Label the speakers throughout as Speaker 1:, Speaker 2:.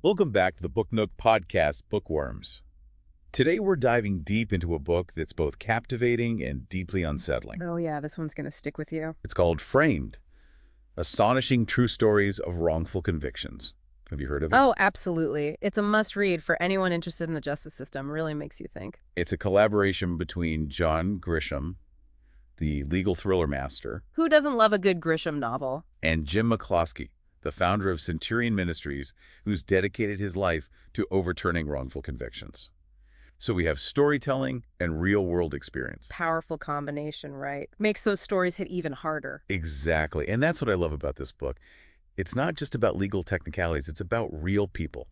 Speaker 1: Welcome back to the Book Nook podcast, Bookworms. Today we're diving deep into a book that's both captivating and deeply unsettling.
Speaker 2: Oh yeah, this one's gonna stick with you.
Speaker 1: It's called Framed, Astonishing True Stories of Wrongful Convictions. Have you heard of it?
Speaker 2: Oh, absolutely. It's a must-read for anyone interested in the justice system. Really makes you think.
Speaker 1: It's a collaboration between John Grisham, the legal thriller master,
Speaker 2: Who doesn't love a good Grisham novel?
Speaker 1: and Jim McCloskey, the founder of Centurion Ministries, who's dedicated his life to overturning wrongful convictions. So we have storytelling and real-world experience.
Speaker 2: Powerful combination, right? Makes those stories hit even harder.
Speaker 1: Exactly. And that's what I love about this book. It's not just about legal technicalities, it's about real people.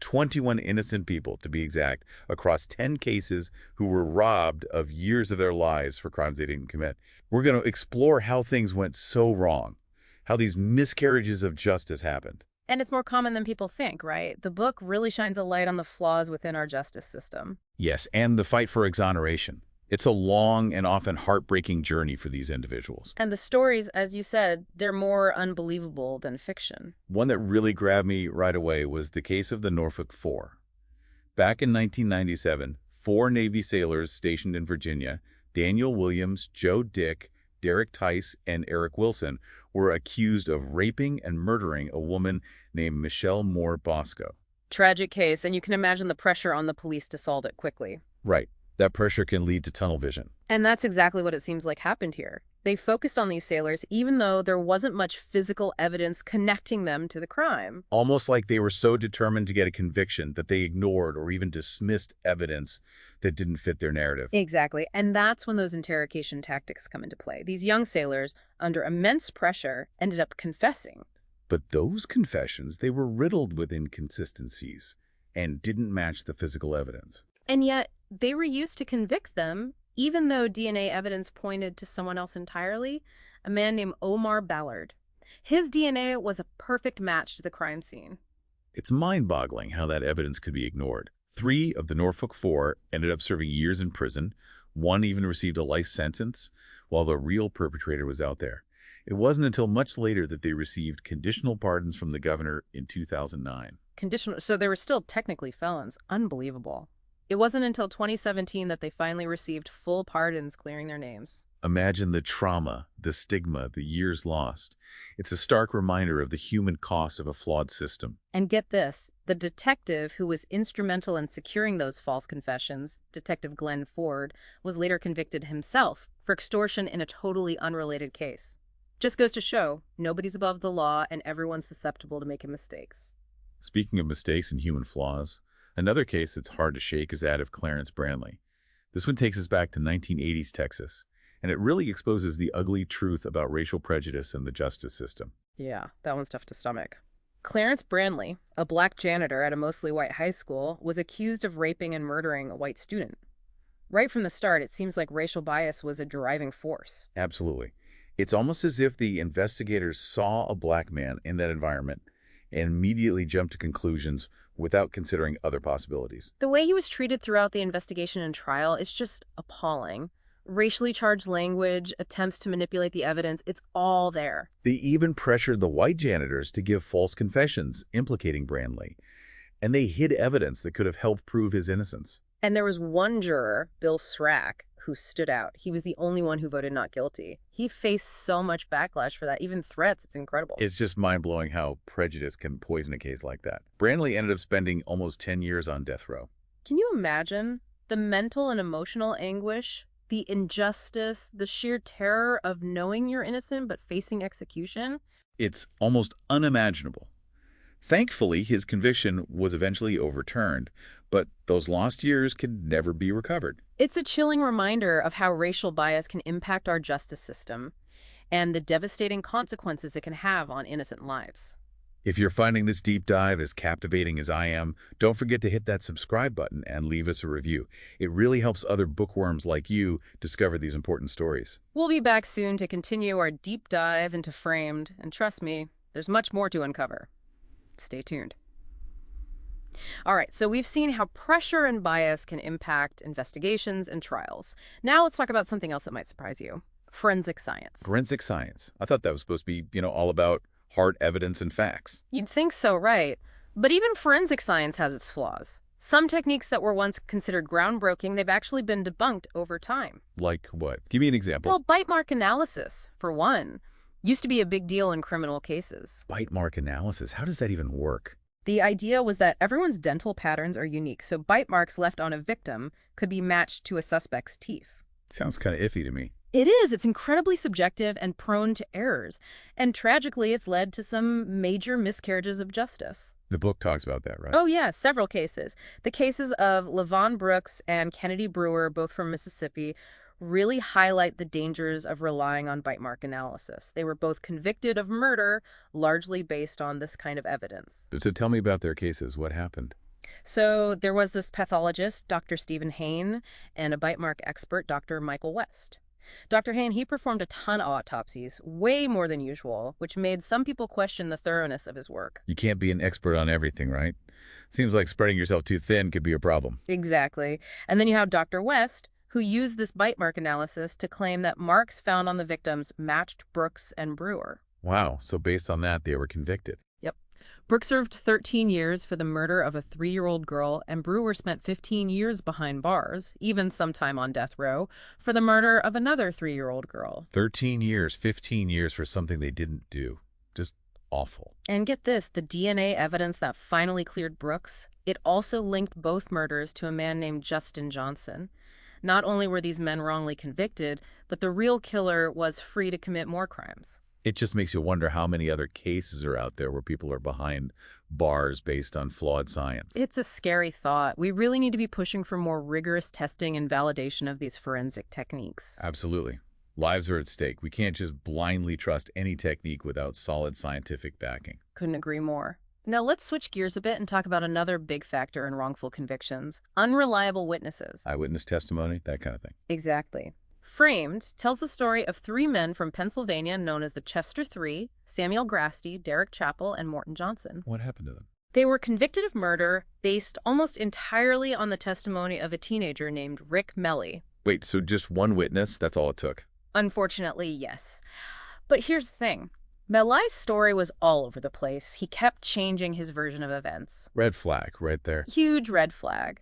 Speaker 1: 21 innocent people, to be exact, across 10 cases who were robbed of years of their lives for crimes they didn't commit. We're going to explore how things went so wrong, how these miscarriages of justice happened.
Speaker 2: And it's more common than people think, right? The book really shines a light on the flaws within our justice system.
Speaker 1: Yes, and the fight for exoneration. It's a long and often heartbreaking journey for these individuals.
Speaker 2: And the stories, as you said, they're more unbelievable than fiction.
Speaker 1: One that really grabbed me right away was the case of the Norfolk Four. Back in 1997, 4 Navy sailors stationed in Virginia, Daniel Williams, Joe Dick, Derek Tice, and Eric Wilson, were accused of raping and murdering a woman named Michelle Moore Bosco.
Speaker 2: Tragic case, and you can imagine the pressure on the police to solve it quickly.
Speaker 1: Right. That pressure can lead to tunnel vision.
Speaker 2: And that's exactly what it seems like happened here. They focused on these sailors even though there wasn't much physical evidence connecting them to the crime.
Speaker 1: Almost like they were so determined to get a conviction that they ignored or even dismissed evidence that didn't fit their narrative.
Speaker 2: Exactly. And that's when those interrogation tactics come into play. These young sailors, under immense pressure, ended up confessing.
Speaker 1: But those confessions, they were riddled with inconsistencies and didn't match the physical evidence.
Speaker 2: And yet, they were used to convict them, even though DNA evidence pointed to someone else entirely, a man named Omar Ballard. His DNA was a perfect match to the crime scene.
Speaker 1: It's mind-boggling how that evidence could be ignored. 3 of the Norfolk Four ended up serving years in prison. 1 even received a life sentence, while the real perpetrator was out there. It wasn't until much later that they received conditional pardons from the governor in 2009.
Speaker 2: Conditional, so they were still technically felons. Unbelievable. It wasn't until 2017 that they finally received full pardons clearing their names.
Speaker 1: Imagine the trauma, the stigma, the years lost. It's a stark reminder of the human cost of a flawed system.
Speaker 2: And get this, the detective who was instrumental in securing those false confessions, Detective Glenn Ford, was later convicted himself for extortion in a totally unrelated case. Just goes to show, nobody's above the law and everyone's susceptible to making mistakes.
Speaker 1: Speaking of mistakes and human flaws, another case that's hard to shake is that of Clarence Brandley. This one takes us back to 1980s Texas, and it really exposes the ugly truth about racial prejudice in the justice system.
Speaker 2: Yeah, that one's tough to stomach. Clarence Brandley, a black janitor at a mostly white high school, was accused of raping and murdering a white student. Right from the start, it seems like racial bias was a driving force.
Speaker 1: Absolutely. It's almost as if the investigators saw a black man in that environment and immediately jumped to conclusions without considering other possibilities.
Speaker 2: The way he was treated throughout the investigation and trial is just appalling. Racially charged language, attempts to manipulate the evidence, it's all there.
Speaker 1: They even pressured the white janitors to give false confessions implicating Brandley, and they hid evidence that could have helped prove his innocence.
Speaker 2: And there was one juror, Bill Srack, who stood out. He was the only one who voted not guilty. He faced so much backlash for that, even threats. It's incredible.
Speaker 1: It's just mind-blowing how prejudice can poison a case like that. Brandley ended up spending almost 10 years on death row.
Speaker 2: Can you imagine the mental and emotional anguish, the injustice, the sheer terror of knowing you're innocent but facing execution?
Speaker 1: It's almost unimaginable. Thankfully, his conviction was eventually overturned, but those lost years can never be recovered.
Speaker 2: It's a chilling reminder of how racial bias can impact our justice system and the devastating consequences it can have on innocent lives.
Speaker 1: If you're finding this deep dive as captivating as I am, don't forget to hit that subscribe button and leave us a review. It really helps other bookworms like you discover these important stories.
Speaker 2: We'll be back soon to continue our deep dive into Framed, and trust me, there's much more to uncover. Stay tuned. All right, so we've seen how pressure and bias can impact investigations and trials. Now let's talk about something else that might surprise you. Forensic science.
Speaker 1: Forensic science. I thought that was supposed to be, all about hard evidence and facts.
Speaker 2: You'd think so, right? But even forensic science has its flaws. Some techniques that were once considered groundbreaking, they've actually been debunked over time.
Speaker 1: Like what? Give me an example.
Speaker 2: Well, bite mark analysis, for one, used to be a big deal in criminal cases.
Speaker 1: Bite mark analysis. How does that even work?
Speaker 2: The idea was that everyone's dental patterns are unique, so bite marks left on a victim could be matched to a suspect's teeth.
Speaker 1: Sounds kind of iffy to me.
Speaker 2: It is. It's incredibly subjective and prone to errors. And tragically, it's led to some major miscarriages of justice.
Speaker 1: The book talks about that, right?
Speaker 2: Oh, yeah, several cases. The cases of LaVon Brooks and Kennedy Brewer, both from Mississippi, really highlight the dangers of relying on bite mark analysis. They were both convicted of murder, largely based on this kind of evidence.
Speaker 1: So tell me about their cases. What happened?
Speaker 2: So there was this pathologist, Dr. Stephen Hayne, and a bite mark expert, Dr. Michael West. Dr. Hayne, he performed a ton of autopsies, way more than usual, which made some people question the thoroughness of his work.
Speaker 1: You can't be an expert on everything, right? Seems like spreading yourself too thin could be a problem.
Speaker 2: Exactly. And then you have Dr. West, who used this bite mark analysis to claim that marks found on the victims matched Brooks and Brewer.
Speaker 1: Wow, so based on that, they were convicted.
Speaker 2: Yep. Brooks served 13 years for the murder of a 3-year-old girl, and Brewer spent 15 years behind bars, even some time on death row, for the murder of another 3-year-old girl.
Speaker 1: 13 years, 15 years for something they didn't do. Just awful.
Speaker 2: And get this, the DNA evidence that finally cleared Brooks, it also linked both murders to a man named Justin Johnson. Not only were these men wrongly convicted, but the real killer was free to commit more crimes.
Speaker 1: It just makes you wonder how many other cases are out there where people are behind bars based on flawed science.
Speaker 2: It's a scary thought. We really need to be pushing for more rigorous testing and validation of these forensic techniques.
Speaker 1: Absolutely. Lives are at stake. We can't just blindly trust any technique without solid scientific backing.
Speaker 2: Couldn't agree more. Now let's switch gears a bit and talk about another big factor in wrongful convictions: unreliable witnesses.
Speaker 1: Eyewitness testimony, that kind of thing.
Speaker 2: Exactly. Framed tells the story of 3 men from Pennsylvania known as the Chester Three: Samuel Grasty, Derek Chappell, and Morton Johnson.
Speaker 1: What happened to them?
Speaker 2: They were convicted of murder based almost entirely on the testimony of a teenager named Rick Melly.
Speaker 1: Wait, so just one witness? That's all it took?
Speaker 2: Unfortunately, yes. But here's the thing. Melly's story was all over the place. He kept changing his version of events.
Speaker 1: Red flag right there.
Speaker 2: Huge red flag.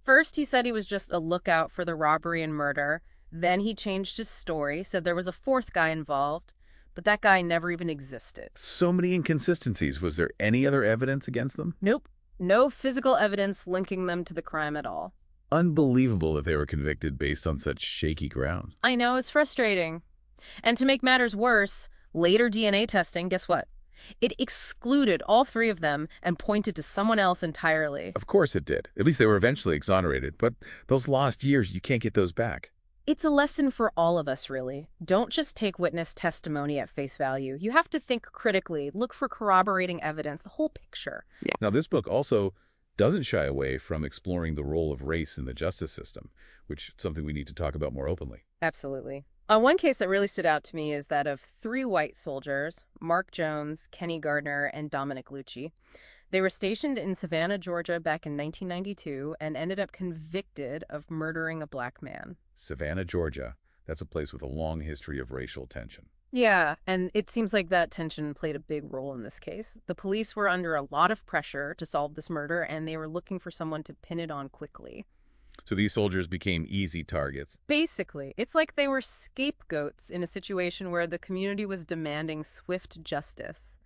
Speaker 2: First, he said he was just a lookout for the robbery and murder. Then he changed his story, said there was a 4th guy involved, but that guy never even existed.
Speaker 1: So many inconsistencies. Was there any other evidence against them?
Speaker 2: Nope. No physical evidence linking them to the crime at all.
Speaker 1: Unbelievable that they were convicted based on such shaky ground.
Speaker 2: I know, it's frustrating. And to make matters worse, later DNA testing, guess what? It excluded all 3 of them and pointed to someone else entirely.
Speaker 1: Of course it did. At least they were eventually exonerated. But those lost years, you can't get those back.
Speaker 2: It's a lesson for all of us, really. Don't just take witness testimony at face value. You have to think critically, look for corroborating evidence, the whole picture.
Speaker 1: Now, this book also doesn't shy away from exploring the role of race in the justice system, which is something we need to talk about more openly.
Speaker 2: Absolutely. One case that really stood out to me is that of 3 white soldiers, Mark Jones, Kenny Gardner, and Dominic Lucci. They were stationed in Savannah, Georgia back in 1992 and ended up convicted of murdering a black man.
Speaker 1: Savannah, Georgia. That's a place with a long history of racial tension.
Speaker 2: Yeah, and it seems like that tension played a big role in this case. The police were under a lot of pressure to solve this murder, and they were looking for someone to pin it on quickly.
Speaker 1: So these soldiers became easy targets.
Speaker 2: Basically, it's like they were scapegoats in a situation where the community was demanding swift justice.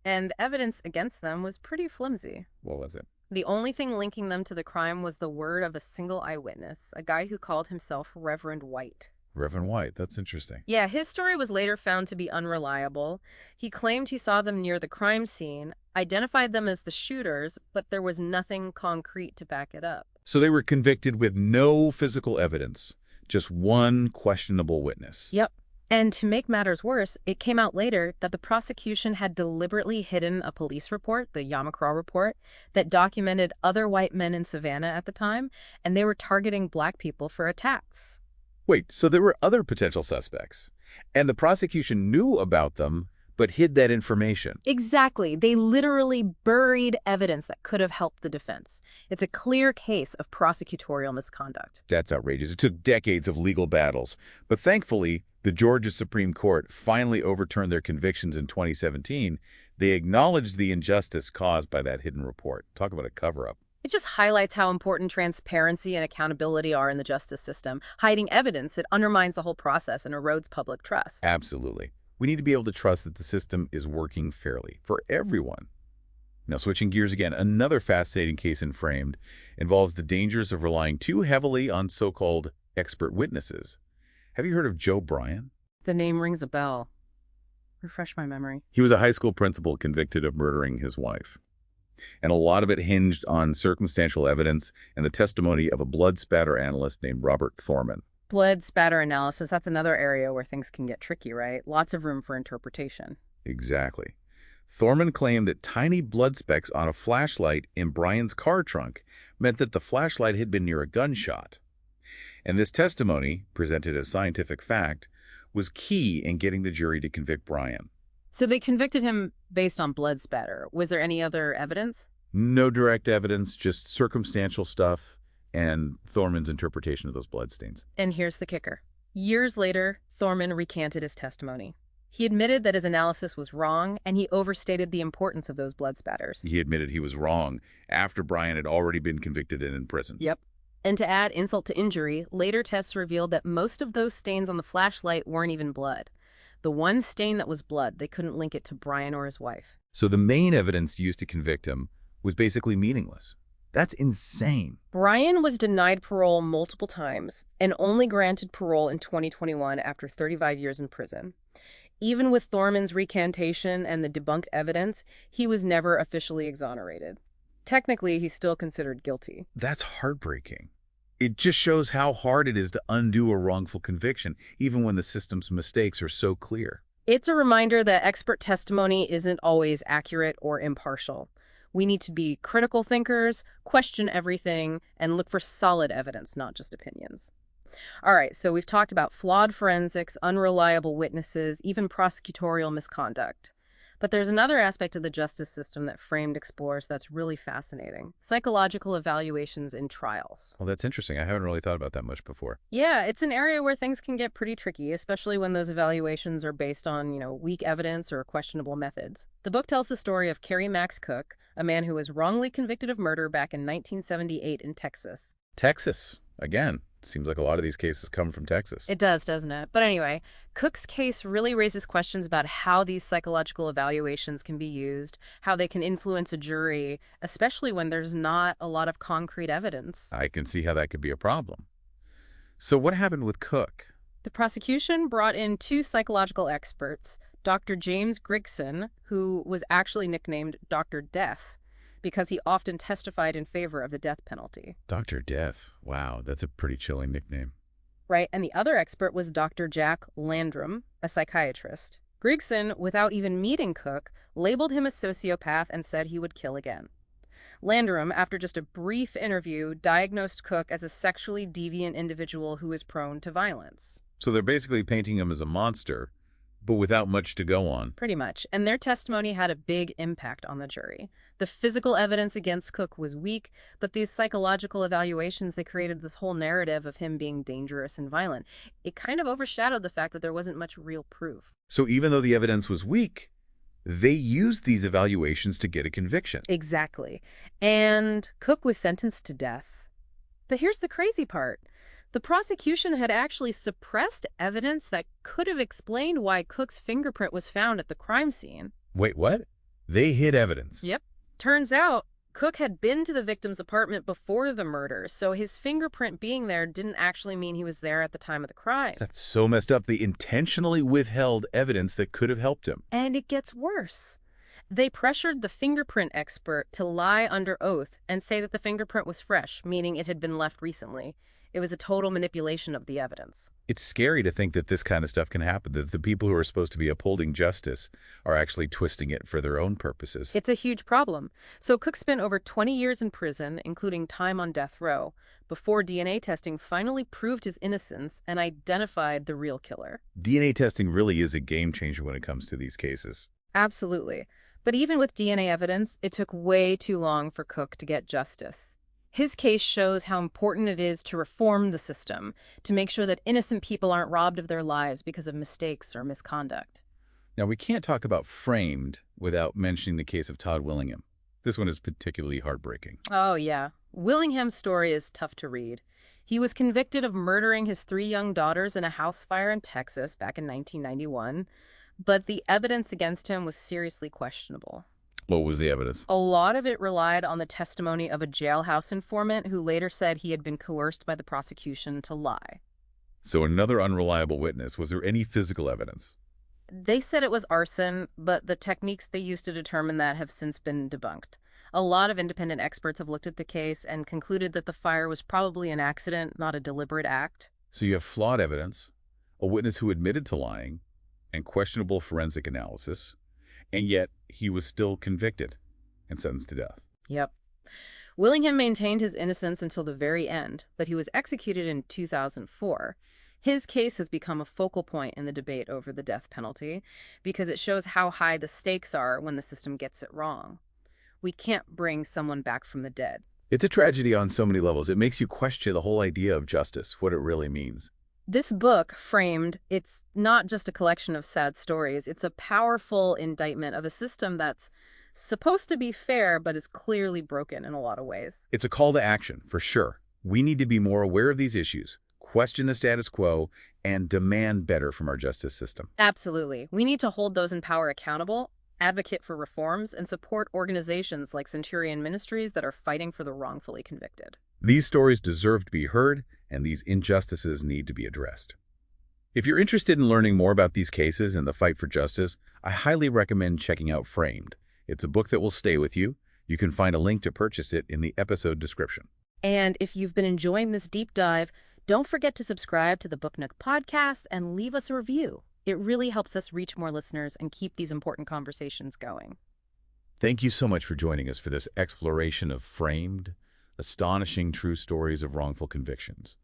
Speaker 2: And the evidence against them was pretty flimsy.
Speaker 1: What was it?
Speaker 2: The only thing linking them to the crime was the word of a single eyewitness, a guy who called himself Reverend White.
Speaker 1: Reverend White, that's interesting.
Speaker 2: Yeah, his story was later found to be unreliable. He claimed he saw them near the crime scene, identified them as the shooters, but there was nothing concrete to back it up.
Speaker 1: So they were convicted with no physical evidence, just one questionable witness.
Speaker 2: Yep. And to make matters worse, it came out later that the prosecution had deliberately hidden a police report, the Yamakra report, that documented other white men in Savannah at the time, and they were targeting black people for attacks.
Speaker 1: Wait, so there were other potential suspects, and the prosecution knew about them, but hid that information.
Speaker 2: Exactly. They literally buried evidence that could have helped the defense. It's a clear case of prosecutorial misconduct.
Speaker 1: That's outrageous. It took decades of legal battles, but thankfully, the Georgia Supreme Court finally overturned their convictions in 2017, They acknowledged the injustice caused by that hidden report. Talk about a cover-up.
Speaker 2: It just highlights how important transparency and accountability are in the justice system. Hiding evidence, it undermines the whole process and erodes public trust.
Speaker 1: Absolutely. We need to be able to trust that the system is working fairly for everyone. Now, switching gears again, another fascinating case in Framed involves the dangers of relying too heavily on so-called expert witnesses. Have you heard of Joe Bryan?
Speaker 2: The name rings a bell. Refresh my memory.
Speaker 1: He was a high school principal convicted of murdering his wife. And a lot of it hinged on circumstantial evidence and the testimony of a blood spatter analyst named Robert Thorman.
Speaker 2: Blood spatter analysis, that's another area where things can get tricky, right? Lots of room for interpretation.
Speaker 1: Exactly. Thorman claimed that tiny blood specks on a flashlight in Bryan's car trunk meant that the flashlight had been near a gunshot. And this testimony, presented as scientific fact, was key in getting the jury to convict Bryan.
Speaker 2: So they convicted him based on blood spatter. Was there any other evidence?
Speaker 1: No direct evidence, just circumstantial stuff and Thorman's interpretation of those bloodstains.
Speaker 2: And here's the kicker. Years later, Thorman recanted his testimony. He admitted that his analysis was wrong, and he overstated the importance of those blood spatters.
Speaker 1: He admitted he was wrong after Bryan had already been convicted and in prison.
Speaker 2: Yep. And to add insult to injury, later tests revealed that most of those stains on the flashlight weren't even blood. The one stain that was blood, they couldn't link it to Bryan or his wife.
Speaker 1: So the main evidence used to convict him was basically meaningless. That's insane.
Speaker 2: Bryan was denied parole multiple times and only granted parole in 2021 after 35 years in prison. Even with Thorman's recantation and the debunked evidence, he was never officially exonerated. Technically, he's still considered guilty.
Speaker 1: That's heartbreaking. It just shows how hard it is to undo a wrongful conviction, even when the system's mistakes are so clear.
Speaker 2: It's a reminder that expert testimony isn't always accurate or impartial. We need to be critical thinkers, question everything, and look for solid evidence, not just opinions. All right, so we've talked about flawed forensics, unreliable witnesses, even prosecutorial misconduct. But there's another aspect of the justice system that Framed explores that's really fascinating. Psychological evaluations in trials.
Speaker 1: Well, that's interesting. I haven't really thought about that much before.
Speaker 2: Yeah, it's an area where things can get pretty tricky, especially when those evaluations are based on, weak evidence or questionable methods. The book tells the story of Kerry Max Cook, a man who was wrongly convicted of murder back in 1978 in Texas.
Speaker 1: Texas, again. Seems like a lot of these cases come from Texas.
Speaker 2: It does, doesn't it? But anyway, Cook's case really raises questions about how these psychological evaluations can be used, how they can influence a jury, especially when there's not a lot of concrete evidence.
Speaker 1: I can see how that could be a problem. So what happened with Cook?
Speaker 2: The prosecution brought in two psychological experts, Dr. James Grisham, who was actually nicknamed Dr. Death, because he often testified in favor of the death penalty.
Speaker 1: Dr. Death. Wow, that's a pretty chilling nickname.
Speaker 2: Right, and the other expert was Dr. Jack Landrum, a psychiatrist. Grisham, without even meeting Cook, labeled him a sociopath and said he would kill again. Landrum, after just a brief interview, diagnosed Cook as a sexually deviant individual who is prone to violence.
Speaker 1: So they're basically painting him as a monster, but without much to go on.
Speaker 2: Pretty much. And their testimony had a big impact on the jury. The physical evidence against Cook was weak, but these psychological evaluations, they created this whole narrative of him being dangerous and violent. It kind of overshadowed the fact that there wasn't much real proof.
Speaker 1: So even though the evidence was weak, they used these evaluations to get a conviction.
Speaker 2: Exactly. And Cook was sentenced to death. But here's the crazy part. The prosecution had actually suppressed evidence that could have explained why Cook's fingerprint was found at the crime scene.
Speaker 1: Wait, what? They hid evidence?
Speaker 2: Yep. Turns out, Cook had been to the victim's apartment before the murder, so his fingerprint being there didn't actually mean he was there at the time of the crime.
Speaker 1: That's so messed up. They intentionally withheld evidence that could have helped him.
Speaker 2: And it gets worse. They pressured the fingerprint expert to lie under oath and say that the fingerprint was fresh, meaning it had been left recently. It was a total manipulation of the evidence.
Speaker 1: It's scary to think that this kind of stuff can happen, that the people who are supposed to be upholding justice are actually twisting it for their own purposes.
Speaker 2: It's a huge problem. So Cook spent over 20 years in prison, including time on death row, before DNA testing finally proved his innocence and identified the real killer.
Speaker 1: DNA testing really is a game changer when it comes to these cases.
Speaker 2: Absolutely. But even with DNA evidence, it took way too long for Cook to get justice. His case shows how important it is to reform the system, to make sure that innocent people aren't robbed of their lives because of mistakes or misconduct.
Speaker 1: Now, we can't talk about Framed without mentioning the case of Todd Willingham. This one is particularly heartbreaking.
Speaker 2: Oh, yeah. Willingham's story is tough to read. He was convicted of murdering his 3 young daughters in a house fire in Texas back in 1991, but the evidence against him was seriously questionable.
Speaker 1: What was the evidence?
Speaker 2: A lot of it relied on the testimony of a jailhouse informant who later said he had been coerced by the prosecution to lie.
Speaker 1: So another unreliable witness. Was there any physical evidence?
Speaker 2: They said it was arson, but the techniques they used to determine that have since been debunked. A lot of independent experts have looked at the case and concluded that the fire was probably an accident, not a deliberate act.
Speaker 1: So you have flawed evidence, a witness who admitted to lying, and questionable forensic analysis, and yet he was still convicted and sentenced to death.
Speaker 2: Yep. Willingham maintained his innocence until the very end, but he was executed in 2004. His case has become a focal point in the debate over the death penalty because it shows how high the stakes are when the system gets it wrong. We can't bring someone back from the dead.
Speaker 1: It's a tragedy on so many levels. It makes you question the whole idea of justice, what it really means.
Speaker 2: This book, Framed, it's not just a collection of sad stories. It's a powerful indictment of a system that's supposed to be fair, but is clearly broken in a lot of ways.
Speaker 1: It's a call to action, for sure. We need to be more aware of these issues, question the status quo, and demand better from our justice system.
Speaker 2: Absolutely. We need to hold those in power accountable, advocate for reforms, and support organizations like Centurion Ministries that are fighting for the wrongfully convicted.
Speaker 1: These stories deserve to be heard, and these injustices need to be addressed. If you're interested in learning more about these cases and the fight for justice, I highly recommend checking out Framed. It's a book that will stay with you. You can find a link to purchase it in the episode description.
Speaker 2: And if you've been enjoying this deep dive, don't forget to subscribe to the Book Nook podcast and leave us a review. It really helps us reach more listeners and keep these important conversations going.
Speaker 1: Thank you so much for joining us for this exploration of Framed, astonishing true stories of wrongful convictions.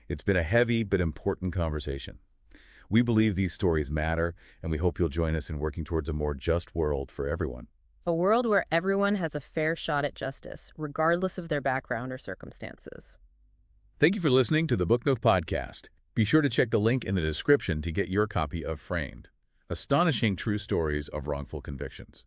Speaker 1: It's been a heavy but important conversation. We believe these stories matter, and we hope you'll join us in working towards a more just world for everyone.
Speaker 2: A world where everyone has a fair shot at justice, regardless of their background or circumstances.
Speaker 1: Thank you for listening to the Book Nook podcast. Be sure to check the link in the description to get your copy of Framed, Astonishing True Stories of Wrongful Convictions.